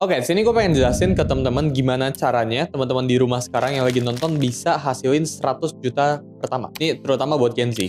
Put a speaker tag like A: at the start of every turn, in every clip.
A: Oke, sini gue pengen jelasin ke teman-teman gimana caranya teman-teman di rumah sekarang yang lagi nonton bisa hasilin 100 juta pertama. Ini terutama buat Gen Z.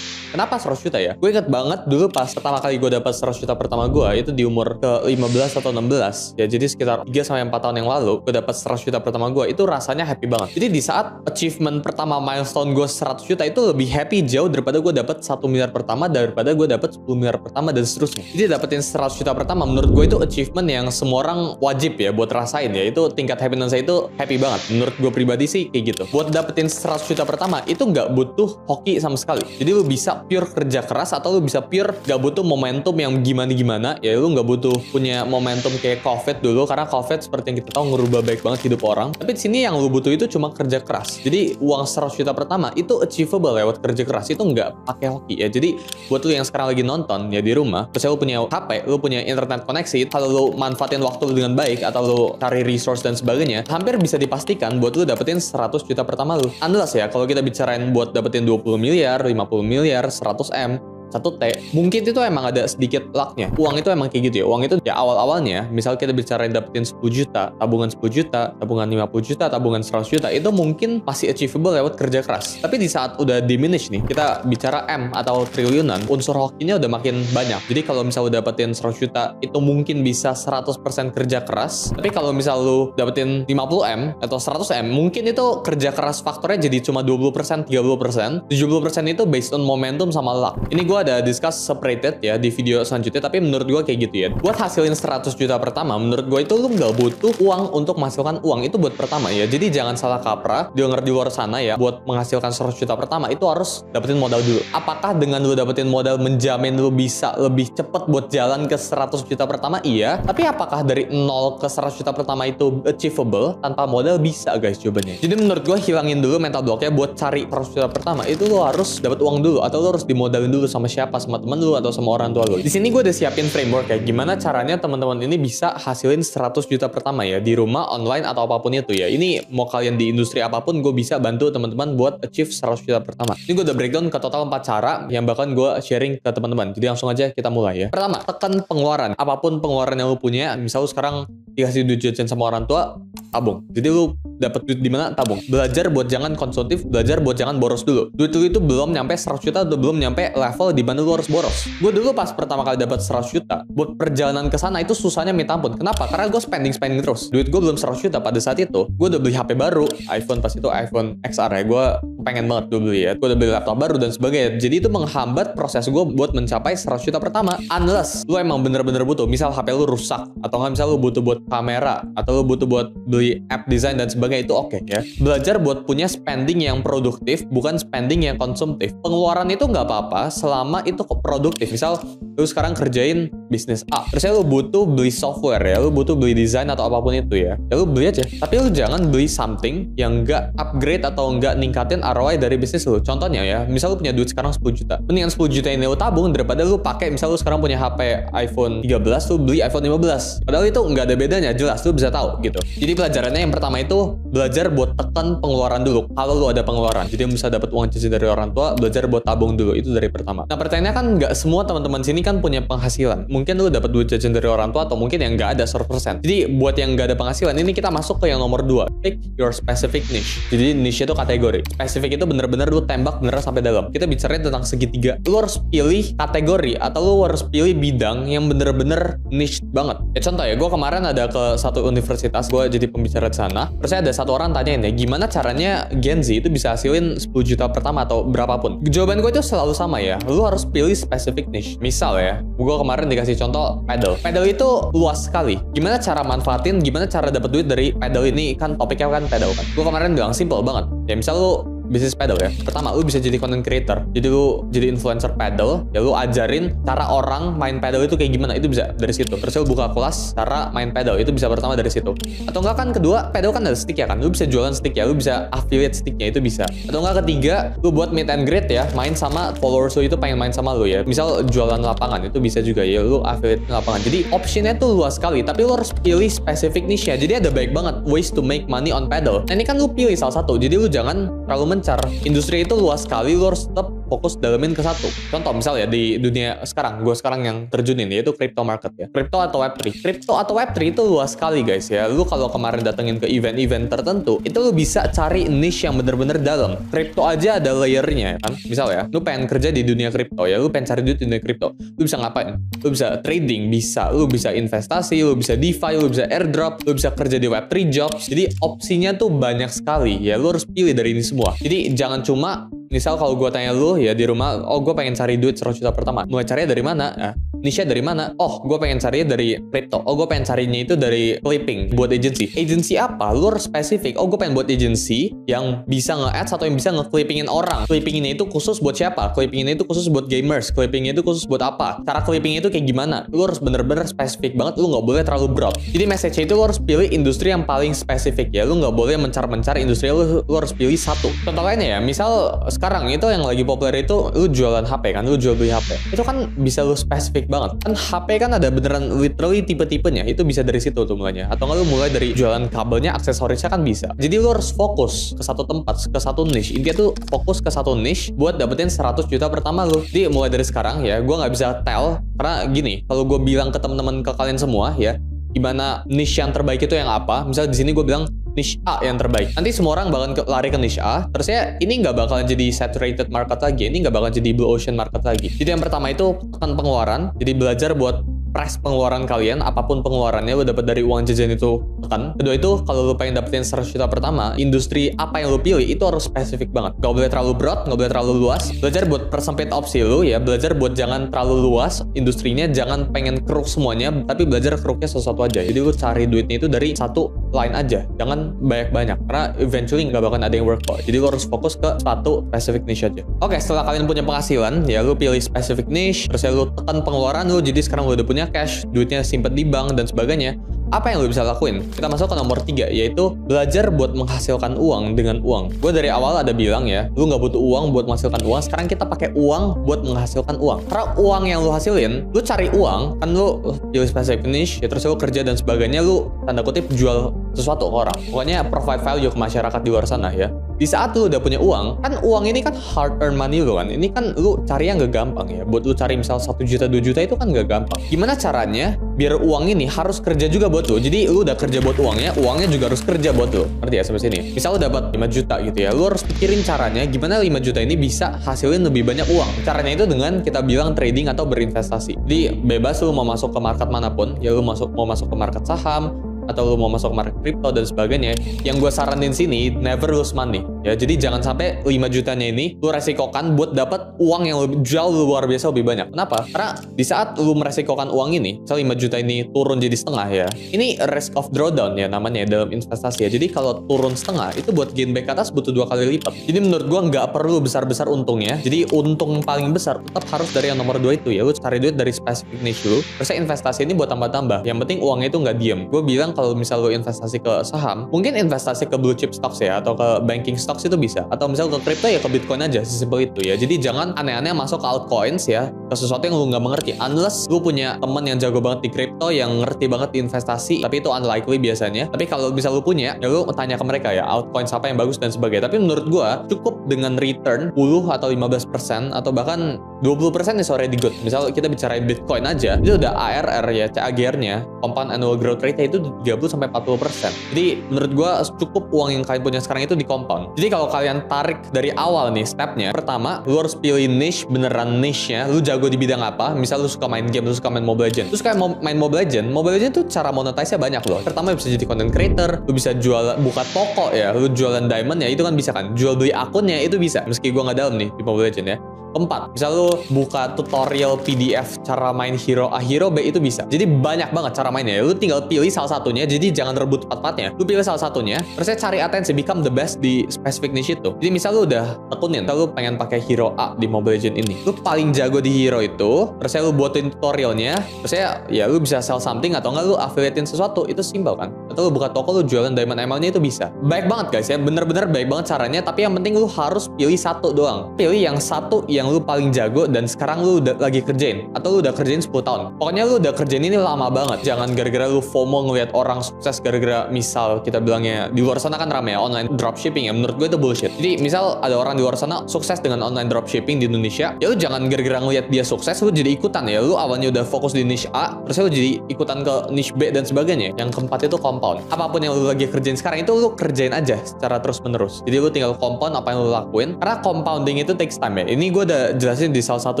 A: Kenapa 100 juta ya? Gue inget banget dulu pas pertama kali gue dapat 100 juta pertama gue, itu di umur ke 15 atau 16. Ya, jadi sekitar 3-4 tahun yang lalu, gue dapat 100 juta pertama gue, itu rasanya happy banget. Jadi di saat achievement pertama milestone gue 100 juta itu lebih happy jauh daripada gue dapat 1 miliar pertama, daripada gue dapat 10 miliar pertama, dan seterusnya. Jadi dapetin 100 juta pertama, menurut gue itu achievement yang semua orang wajib ya buat rasain ya. Itu tingkat happiness saya itu happy banget. Menurut gue pribadi sih kayak gitu. Buat dapetin 100 juta pertama, itu nggak butuh hoki sama sekali. Jadi lu bisa pure kerja keras, atau lu bisa pure gak butuh momentum yang gimana-gimana. Ya lu gak butuh punya momentum kayak COVID dulu, karena COVID seperti yang kita tahu ngerubah baik banget hidup orang. Tapi di sini yang lu butuh itu cuma kerja keras. Jadi uang 100 juta pertama itu achievable lewat kerja keras, itu nggak pakai hoki ya. Jadi buat lu yang sekarang lagi nonton ya di rumah, terus lu punya HP, lu punya internet koneksi, kalau lu manfaatin waktu lu dengan baik, atau lu cari resource dan sebagainya, hampir bisa dipastikan buat lu dapetin 100 juta pertama lu. Unless ya, kalau kita bicarain buat dapetin 20 miliar, 50 miliar, 100 M, 1T, mungkin itu emang ada sedikit lucknya. Uang itu emang kayak gitu ya. Uang itu ya awal-awalnya, misal kita bicarain dapetin 10 juta, tabungan 10 juta, tabungan 50 juta, tabungan 100 juta, itu mungkin masih achievable lewat kerja keras. Tapi di saat udah diminish nih, kita bicara M atau triliunan, unsur hokinya udah makin banyak. Jadi kalau misal lu dapetin 100 juta, itu mungkin bisa 100% kerja keras. Tapi kalau misal lu dapetin 50M atau 100M, mungkin itu kerja keras faktornya jadi cuma 20%, 30%. 70% itu based on momentum sama luck. Ini gue ada discuss separated ya di video selanjutnya, tapi menurut gue kayak gitu ya. Buat hasilin 100 juta pertama, menurut gue itu lu nggak butuh uang untuk menghasilkan uang. Itu buat pertama ya. Jadi jangan salah kaprah, denger di luar sana ya, buat menghasilkan 100 juta pertama itu harus dapetin modal dulu. Apakah dengan lu dapetin modal menjamin lu bisa lebih cepet buat jalan ke 100 juta pertama? Iya. Tapi apakah dari 0 ke 100 juta pertama itu achievable tanpa modal? Bisa guys jawabannya. Jadi menurut gue hilangin dulu mental blocknya buat cari 100 juta pertama. Itu lu harus dapat uang dulu, atau lu harus dimodalin dulu sama siapa, sama temen lu atau sama orang tua lu. Di sini gue udah siapin framework kayak gimana caranya teman-teman ini bisa hasilin 100 juta pertama ya di rumah, online atau apapun itu ya. Ini mau kalian di industri apapun, gue bisa bantu teman-teman buat achieve 100 juta pertama. Ini gue udah breakdown ke total 4 cara yang bakalan gue sharing ke teman-teman. Jadi langsung aja kita mulai ya. Pertama, tekan pengeluaran. Apapun pengeluaran yang lu punya, misal lu sekarang dikasih duit jajan sama orang tua, tabung. Jadi lu dapat duit di mana, tabung. Belajar buat jangan konsumtif, belajar buat jangan boros dulu. Duit lu itu belum nyampe 100 juta, udah belum nyampe level di mana lu harus boros. Gue dulu pas pertama kali dapat 100 juta, buat perjalanan ke sana itu susahnya minta ampun. Kenapa? Karena gue spending terus. Duit gue belum 100 juta pada saat itu. Gue udah beli HP baru, iPhone, pas itu iPhone XR ya. Gue pengen banget dulu beli ya. Gue udah beli laptop baru dan sebagainya. Jadi itu menghambat proses gue buat mencapai 100 juta pertama. Unless lu emang bener-bener butuh. Misal HP lu rusak, atau nggak misal lu butuh buat kamera, atau lu butuh buat beli app design dan sebagainya, itu oke ya. Belajar buat punya spending yang produktif, bukan spending yang konsumtif. Pengeluaran itu nggak apa-apa selama itu produktif. Misal lu sekarang kerjain bisnis A, terus lu butuh beli software ya, lu butuh beli desain atau apapun itu ya lu beli aja. Tapi lu jangan beli something yang nggak upgrade atau nggak ningkatin ROI dari bisnis lu. Contohnya ya, misal lu punya duit sekarang 10 juta, mendingan 10 juta ini lu tabung daripada lu pakai, misal lu sekarang punya HP iPhone 13, lu beli iPhone 15. Padahal itu nggak ada bedanya, jelas lu bisa tahu gitu. Jadi pelajarannya yang pertama itu belajar buat tekan pengeluaran dulu. Kalau lu ada pengeluaran, jadi bisa dapat uang jajan dari orang tua, belajar buat tabung dulu. Itu dari pertama. Nah, pertanyaannya kan nggak semua teman-teman sini kan punya penghasilan. Mungkin lu dapat duit jajan dari orang tua, atau mungkin yang nggak ada 100%. Jadi buat yang nggak ada penghasilan, ini kita masuk ke yang nomor 2. Pick your specific niche. Jadi niche itu kategori. Specific itu bener-bener lu tembak beneran sampai dalam. Kita bicarain tentang segitiga. Lu harus pilih kategori, atau lu harus pilih bidang yang bener-bener niche banget. Ya contoh ya, gue kemarin ada ke satu universitas, gue jadi pembicara di sana. Terus ada satu orang tanyain ya, gimana caranya Gen Z itu bisa hasilin 10 juta pertama atau berapapun. Jawaban gue itu selalu sama ya, lu harus pilih specific niche. Misal ya, gue kemarin dikasih contoh pedal. Pedal itu luas sekali. Gimana cara manfaatin, gimana cara dapat duit dari pedal ini, kan topiknya kan pedal kan. Gue kemarin bilang simple banget. Ya misal lu bisnis pedal ya. Pertama, lu bisa jadi content creator. Jadi lu jadi influencer pedal, ya lu ajarin cara orang main pedal itu kayak gimana. Itu bisa dari situ. Terus lu buka kelas cara main pedal, itu bisa pertama dari situ. Atau enggak kan kedua, pedal kan ada stick ya kan. Lu bisa jualan stick ya, lu bisa affiliate sticknya, itu bisa. Atau enggak ketiga, lu buat meet and greet ya, main sama followers lu itu pengen main sama lu ya. Misal jualan lapangan, itu bisa juga ya, lu affiliate lapangan. Jadi optionnya tuh luas sekali, tapi lu harus pilih spesifik niche-nya. Jadi ada baik banget ways to make money on pedal. Nah ini kan lu pilih salah satu. Jadi lu jangan terlalu mencar. Industri itu luas sekali, lu harus tetap fokus dalemin ke satu. Contoh misal ya di dunia sekarang, gue sekarang yang terjunin yaitu crypto market ya. Crypto atau Web3. Crypto atau Web3 itu luas sekali guys ya. Lu kalau kemarin datengin ke event-event tertentu, itu lu bisa cari niche yang bener-bener dalam. Crypto aja ada layernya kan. Misal ya, lu pengen kerja di dunia crypto ya, lu pengen cari duit di dunia crypto. Lu bisa ngapain? Lu bisa trading, lu bisa investasi, lu bisa DeFi, lu bisa airdrop, lu bisa kerja di Web3 jobs. Jadi opsinya tuh banyak sekali ya. Lu harus pilih dari ini semua. Jadi jangan cuma misal kalau gue tanya lu ya di rumah, oh gue pengen cari duit 100 juta pertama. Mulai carinya dari mana? Nah, niche dari mana? Oh, gue pengen carinya dari crypto. Oh, gue pengen carinya itu dari clipping buat agency. Agency apa? Lu harus spesifik. Oh, gue pengen buat agency yang bisa nge-ads atau yang bisa nge-clippingin orang. Clippingnya itu khusus buat siapa? Clippingnya itu khusus buat gamers. Clippingnya itu khusus buat apa? Cara clippingnya itu kayak gimana? Lu harus bener-bener spesifik banget. Lu nggak boleh terlalu broad. Jadi message itu lu harus pilih industri yang paling spesifik ya. Lu nggak boleh mencar-mencar industri. Lu harus pilih satu. Contoh lainnya ya, misal sekarang itu yang lagi populer itu lu jualan HP kan, lu jual beli HP. Itu kan bisa lu spesifik banget. Kan HP kan ada beneran literally tipe-tipenya. Itu bisa dari situ tuh mulainya. Atau nggak lu mulai dari jualan kabelnya, aksesorisnya kan bisa. Jadi lu harus fokus ke satu tempat, ke satu niche. Intinya tuh fokus ke satu niche buat dapetin 100 juta pertama lu. Jadi mulai dari sekarang ya, gua nggak bisa tell karena gini, kalau gue bilang ke teman-teman ke kalian semua ya, gimana niche yang terbaik itu yang apa? Misal di sini gue bilang niche A yang terbaik. Nanti semua orang bakal lari ke niche A. Terus ya ini nggak bakalan jadi saturated market lagi. Ini nggak bakal jadi blue ocean market lagi. Jadi yang pertama itu tekan pengeluaran. Jadi belajar buat press pengeluaran kalian, apapun pengeluarannya lu dapat dari uang jajan itu tekan. Kedua itu kalau lu pengen dapetin 100 juta pertama, industri apa yang lu pilih itu harus spesifik banget. Gak boleh terlalu broad, gak boleh terlalu luas. Belajar buat persempit opsi lu ya, belajar buat jangan terlalu luas industrinya, jangan pengen keruk semuanya, tapi belajar keruknya sesuatu aja. Jadi lu cari duitnya itu dari satu line aja, jangan banyak-banyak karena eventually nggak bakalan ada yang work kok. Jadi lu harus fokus ke satu specific niche aja. Oke, setelah kalian punya penghasilan ya lu pilih specific niche, terus ya lu tekan pengeluaran lu, jadi sekarang lu udah punya cash, duitnya simpen di bank dan sebagainya. Apa yang lo bisa lakuin? Kita masuk ke nomor 3, yaitu belajar buat menghasilkan uang dengan uang. Gue dari awal ada bilang ya, lu nggak butuh uang buat menghasilkan uang. Sekarang kita pakai uang buat menghasilkan uang. Karena uang yang lu hasilin, lu cari uang, kan lu pilih specific niche, ya terus lu kerja dan sebagainya, lu tanda kutip jual sesuatu ke orang. Pokoknya provide value ke masyarakat di luar sana ya. Di saat lu udah punya uang, kan uang ini kan hard earn money lu kan. Ini kan lu cari yang gak gampang ya. Buat lu cari misal 1 juta, 2 juta itu kan gak gampang. Gimana caranya biar uang ini harus kerja juga buat lu? Jadi lu udah kerja buat uangnya juga harus kerja buat lu. Ngerti ya sampai sini? Misal lu dapat 5 juta gitu ya. Lu harus pikirin caranya gimana 5 juta ini bisa hasilin lebih banyak uang. Caranya itu dengan kita bilang trading atau berinvestasi. Jadi bebas lu mau masuk ke market manapun, ya lu mau masuk ke market saham, atau lu mau masuk market crypto dan sebagainya. Yang gue saranin sini, never lose money ya. Jadi jangan sampai 5 jutanya ini lu resikokan buat dapat uang yang jauh luar biasa lebih banyak. Kenapa? Karena di saat lu meresikokan uang ini, misal 5 juta ini turun jadi setengah ya, ini risk of drawdown ya namanya dalam investasi ya. Jadi kalau turun setengah itu buat gain back ke atas butuh 2 kali lipat. Jadi menurut gue nggak perlu besar-besar untungnya. Jadi untung paling besar tetap harus dari yang nomor 2 itu ya. Lu cari duit dari specific niche lu. Terus investasi ini buat tambah-tambah. Yang penting uangnya itu nggak diem. Gue bilang kalau misal lu investasi ke saham, mungkin investasi ke blue chip stocks ya, atau ke banking stocks itu bisa. Atau misal ke crypto ya ke Bitcoin aja, sesimpel itu ya. Jadi jangan aneh-aneh masuk ke altcoins ya, ke sesuatu yang lu nggak mengerti. Unless lu punya teman yang jago banget di crypto, yang ngerti banget di investasi, tapi itu unlikely biasanya. Tapi kalau misal lu punya, ya lu tanya ke mereka ya, altcoins apa yang bagus dan sebagainya. Tapi menurut gua cukup dengan return 10 atau 15% atau bahkan 20% is already good. Misal kita bicarain Bitcoin aja, itu udah ARR ya, CAGR-nya, compound annual growth rate-nya itu 30-40%. Jadi menurut gua cukup uang yang kalian punya sekarang itu di compound. Jadi kalau kalian tarik dari awal nih stepnya, pertama lu harus pilih niche, beneran niche-nya. Lu jago di bidang apa? Misal lu suka main game, lu suka main Mobile Legends. Lu suka main Mobile Legends. Mobile Legends tuh cara monetize-nya banyak loh. Pertama bisa jadi content creator, lu bisa buka toko ya, lu jualan diamond ya, itu kan bisa kan. Jual beli akunnya itu bisa. Meski gua nggak dalam nih di Mobile Legends ya. Keempat, misal lu buka tutorial PDF cara main hero A, hero B itu bisa. Jadi banyak banget cara mainnya. Lu tinggal pilih salah satunya, jadi jangan rebut empat-empatnya. Lu pilih salah satunya, terus cari atensi, become the best di specific niche itu. Jadi misal lu udah tekunin, kalau lu pengen pakai hero A di Mobile Legends ini, lu paling jago di hero itu, terus lu buatin tutorialnya, terus ya lu bisa sell something atau enggak lu affiliatein sesuatu, itu simpel kan. atau lu buka toko lu jualan diamond emeraldnya itu bisa. Baik banget guys ya, bener-bener baik banget caranya, tapi yang penting lu harus pilih satu doang. Pilih yang satu yang lu paling jago dan sekarang lu udah lagi kerjain, atau lu udah kerjain 10 tahun. Pokoknya lu udah kerjain ini lama banget. Jangan gara-gara lu FOMO ngeliat orang sukses gara-gara misal kita bilangnya di luar sana kan rame ya online dropshipping ya, menurut gue itu bullshit. Jadi misal ada orang di luar sana sukses dengan online dropshipping di Indonesia, ya lu jangan gara-gara ngeliat dia sukses lu jadi ikutan ya. Lu awalnya udah fokus di niche A, terus lu jadi ikutan ke niche B dan sebagainya. Yang keempat itu compound. Apapun yang lu lagi kerjain sekarang itu lu kerjain aja secara terus menerus. Jadi lu tinggal compound apa yang lu lakuin, karena compounding itu takes time ya. Ini gue udah jelasin di salah satu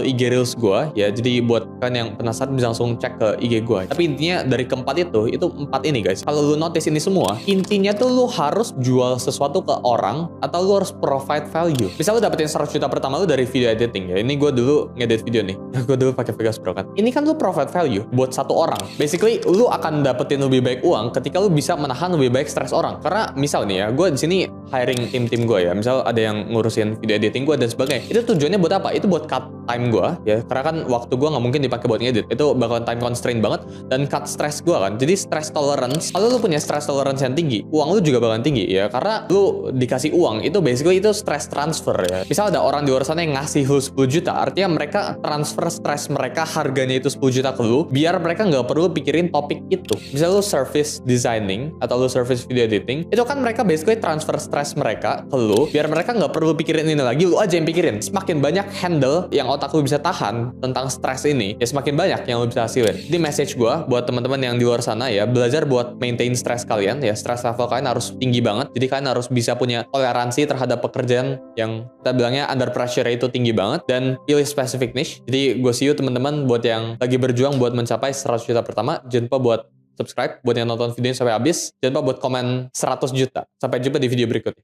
A: IG Reels gue ya, jadi buat kalian yang penasaran bisa langsung cek ke IG gue. Tapi intinya dari keempat itu empat ini guys. Kalau lu notice ini semua, intinya tuh lu harus jual sesuatu ke orang atau lu harus provide value. Misal lu dapetin 100 juta pertama lu dari video editing ya. Ini gue dulu ngedit video nih. Gue dulu pakai Vegas Pro kan. Ini kan lu provide value buat satu orang. Basically lu akan dapetin lebih baik uang ketika lu bisa menahan lebih baik stres orang. Karena misal nih ya, gue di sini hiring tim gue ya. Misal ada yang ngurusin video editing gue dan sebagainya. Itu tujuannya buat apa? Itu buat cut time gue ya. Karena kan waktu gue nggak mungkin dipakai buat ngedit. Itu bakalan time constraint banget dan cut stress gue kan. Jadi stress tolerance. Kalau lu punya stress tolerance yang tinggi, uang lu juga bakalan tinggi ya. Karena lu dikasih uang itu basically itu stress transfer ya. Misal ada orang di luar sana yang ngasih lu 10 juta, artinya mereka transfer stress mereka harganya itu 10 juta ke lu, biar mereka nggak perlu pikirin topik itu. Misal lu service designing atau lu service video editing, itu kan mereka basically transfer stress mereka ke lu, biar mereka nggak perlu pikirin ini lagi, lu aja yang pikirin. Semakin banyak handle yang otak lu bisa tahan tentang stress ini, ya semakin banyak yang lu bisa hasilin. Jadi message gue buat teman-teman yang di luar sana ya, belajar buat maintain stress kalian ya. Stress level kalian harus tinggi banget, jadi kalian harus bisa punya toleransi terhadap pekerjaan yang kita bilangnya under pressure itu tinggi banget, dan pilih specific niche. Jadi gue see you teman-teman buat yang lagi berjuang buat mencapai 100 juta pertama. Jangan lupa buat subscribe, buat yang nonton videonya sampai habis. Jangan lupa buat komen 100 juta. Sampai jumpa di video berikutnya.